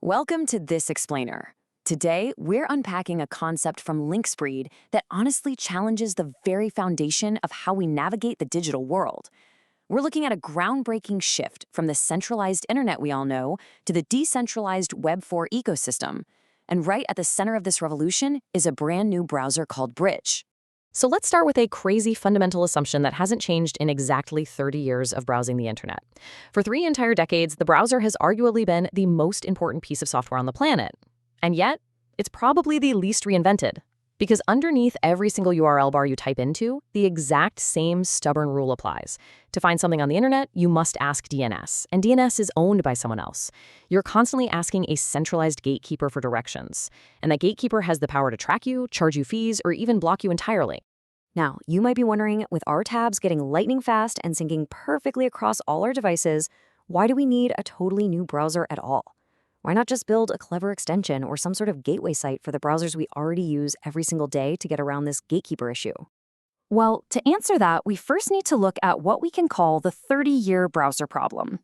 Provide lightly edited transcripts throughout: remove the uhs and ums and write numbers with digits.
Welcome to This Explainer. Today, we're unpacking a concept from Linkspreed that honestly challenges the very foundation of how we navigate the digital world. We're looking at a groundbreaking shift from the centralized internet we all know to the decentralized Web4 ecosystem. And right at the center of this revolution is a brand new browser called Bridge. So let's start with a crazy fundamental assumption that hasn't changed in exactly 30 years of browsing the internet. For 3 entire decades, the browser has arguably been the most important piece of software on the planet. And yet, it's probably the least reinvented. Because underneath every single URL bar you type into, the exact same stubborn rule applies. To find something on the internet, you must ask DNS, and DNS is owned by someone else. You're constantly asking a centralized gatekeeper for directions, and that gatekeeper has the power to track you, charge you fees, or even block you entirely. Now, you might be wondering, with our tabs getting lightning fast and syncing perfectly across all our devices, why do we need a totally new browser at all? Why not just build a clever extension or some sort of gateway site for the browsers we already use every single day to get around this gatekeeper issue? Well, to answer that, we first need to look at what we can call the 30-year browser problem.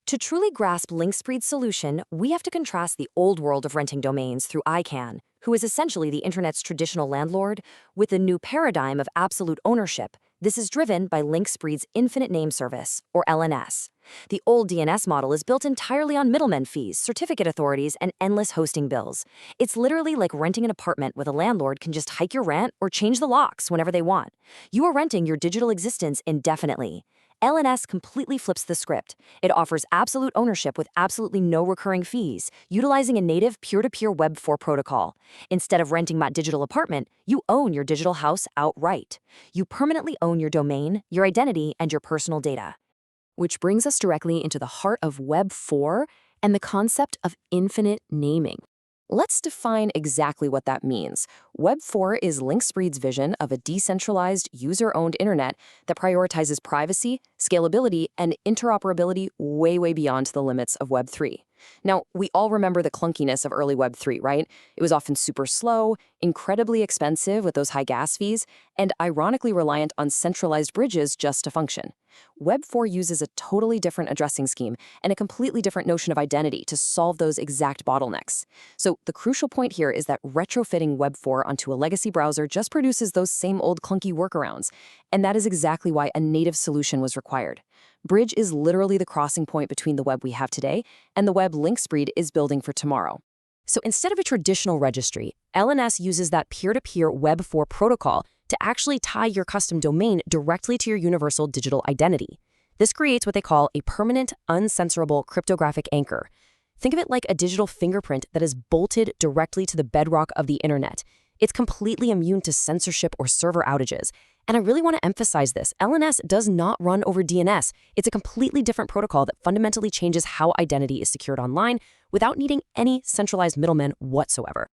To truly grasp Linkspreed's solution, we have to contrast the old world of renting domains through ICANN, who is essentially the internet's traditional landlord, with the new paradigm of absolute ownership. This is driven by Linkspreed's infinite name service, or LNS. The old DNS model is built entirely on middlemen fees, certificate authorities, and endless hosting bills. It's literally like renting an apartment with a landlord can just hike your rent or change the locks whenever they want. You are renting your digital existence indefinitely. LNS completely flips the script. It offers absolute ownership with absolutely no recurring fees, utilizing a native peer-to-peer Web4 protocol. Instead of renting my digital apartment, you own your digital house outright. You permanently own your domain, your identity, and your personal data. Which brings us directly into the heart of Web4 and the concept of infinite naming. Let's define exactly what that means. Web4 is Linkspreed's vision of a decentralized, user-owned internet that prioritizes privacy, scalability, and interoperability way beyond the limits of Web3. Now, we all remember the clunkiness of early Web3, right? It was often super slow, incredibly expensive with those high gas fees, and ironically reliant on centralized bridges just to function. Web4 uses a totally different addressing scheme and a completely different notion of identity to solve those exact bottlenecks. So the crucial point here is that retrofitting Web4 onto a legacy browser just produces those same old clunky workarounds, and that is exactly why a native solution was required. Bridge is literally the crossing point between the web we have today and the web Linkspreed is building for tomorrow. So instead of a traditional registry, LNS uses that peer-to-peer Web4 protocol to actually tie your custom domain directly to your universal digital identity. This creates what they call a permanent, uncensorable cryptographic anchor. Think of it like a digital fingerprint that is bolted directly to the bedrock of the internet. It's completely immune to censorship or server outages. And I really want to emphasize this. LNS does not run over DNS. It's a completely different protocol that fundamentally changes how identity is secured online without needing any centralized middlemen whatsoever.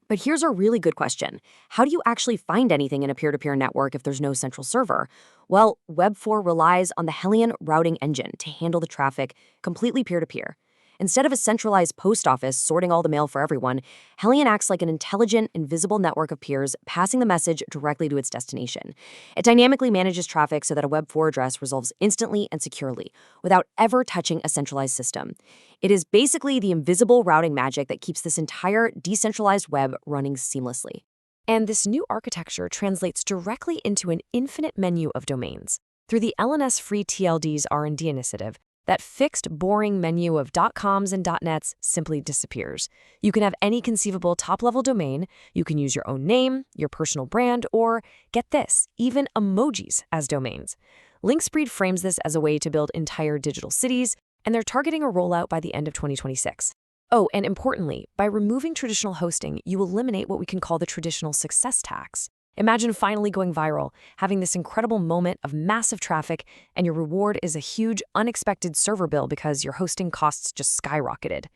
But here's a really good question. How do you actually find anything in a peer-to-peer network if there's no central server? Well, Web4 relies on the HELION routing engine to handle the traffic completely peer-to-peer. Instead of a centralized post office sorting all the mail for everyone, HELION acts like an intelligent, invisible network of peers passing the message directly to its destination. It dynamically manages traffic so that a Web4 address resolves instantly and securely, without ever touching a centralized system. It is basically the invisible routing magic that keeps this entire decentralized web running seamlessly. And this new architecture translates directly into an infinite menu of domains. Through the LNS-free TLDs R&D initiative, that fixed, boring menu of .coms and .nets simply disappears. You can have any conceivable top-level domain, you can use your own name, your personal brand, or, get this, even emojis as domains. Linkspreed frames this as a way to build entire digital cities, and they're targeting a rollout by the end of 2026. Oh, and importantly, by removing traditional hosting, you eliminate what we can call the traditional success tax. Imagine finally going viral, having this incredible moment of massive traffic, and your reward is a huge, unexpected server bill because your hosting costs just skyrocketed.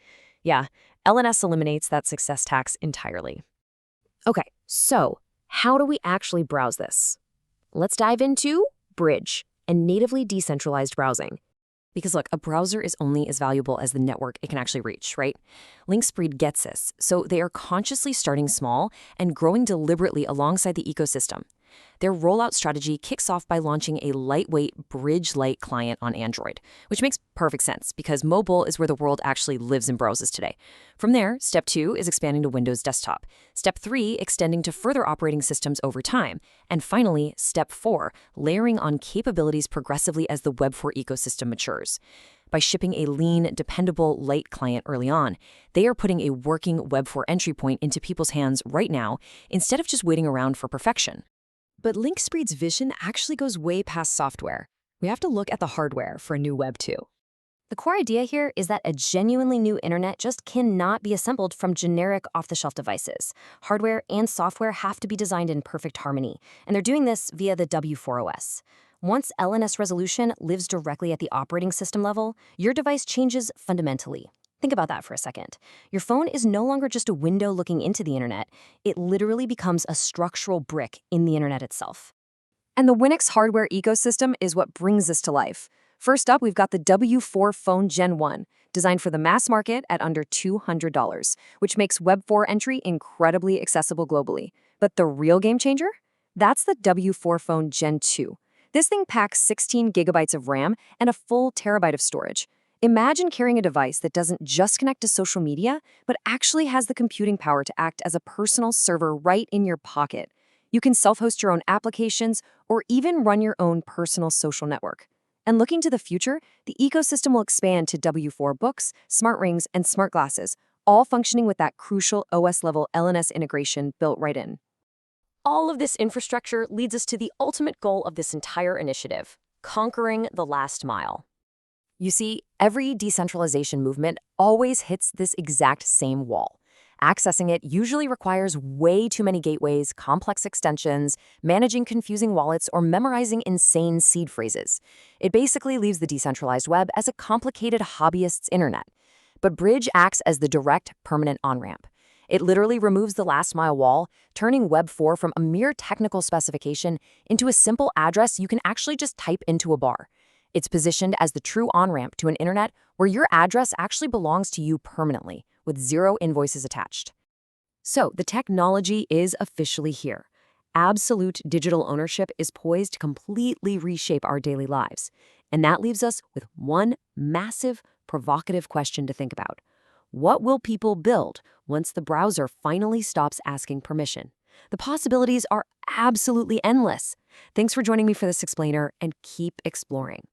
Yeah, LNS eliminates that success tax entirely. Okay, so how do we actually browse this? Let's dive into Bridge and natively decentralized browsing. Because look, a browser is only as valuable as the network it can actually reach, right? Linkspreed gets this, so they are consciously starting small and growing deliberately alongside the ecosystem. Their rollout strategy kicks off by launching a lightweight Bridge Lite client on Android, which makes perfect sense because mobile is where the world actually lives and browses today. From there, step 2 is expanding to Windows Desktop. Step 3, extending to further operating systems over time. And finally, step 4, layering on capabilities progressively as the Web4 ecosystem matures. By shipping a lean, dependable Lite client early on, they are putting a working Web4 entry point into people's hands right now instead of just waiting around for perfection. But Linkspreed's vision actually goes way past software. We have to look at the hardware for a new Web 2. The core idea here is that a genuinely new internet just cannot be assembled from generic off-the-shelf devices. Hardware and software have to be designed in perfect harmony, and they're doing this via the W4 OS. Once LNS resolution lives directly at the operating system level, your device changes fundamentally. Think about that for a second. Your phone is no longer just a window looking into the internet. It literally becomes a structural brick in the internet itself. And the Winx hardware ecosystem is what brings this to life. First up, we've got the W4 Phone Gen 1, designed for the mass market at under $200, which makes Web4 entry incredibly accessible globally. But the real game changer? That's the W4 Phone Gen 2. This thing packs 16 gigabytes of RAM and a full terabyte of storage. Imagine carrying a device that doesn't just connect to social media, but actually has the computing power to act as a personal server right in your pocket. You can self-host your own applications or even run your own personal social network. And looking to the future, the ecosystem will expand to W4 books, smart rings, and smart glasses, all functioning with that crucial OS-level LNS integration built right in. All of this infrastructure leads us to the ultimate goal of this entire initiative: conquering the last mile. You see, every decentralization movement always hits this exact same wall. Accessing it usually requires way too many gateways, complex extensions, managing confusing wallets, or memorizing insane seed phrases. It basically leaves the decentralized web as a complicated hobbyist's internet. But Bridge acts as the direct, permanent on-ramp. It literally removes the last-mile wall, turning Web4 from a mere technical specification into a simple address you can actually just type into a bar. It's positioned as the true on-ramp to an internet where your address actually belongs to you permanently, with zero invoices attached. So the technology is officially here. Absolute digital ownership is poised to completely reshape our daily lives. And that leaves us with one massive, provocative question to think about. What will people build once the browser finally stops asking permission? The possibilities are absolutely endless. Thanks for joining me for this explainer, and keep exploring.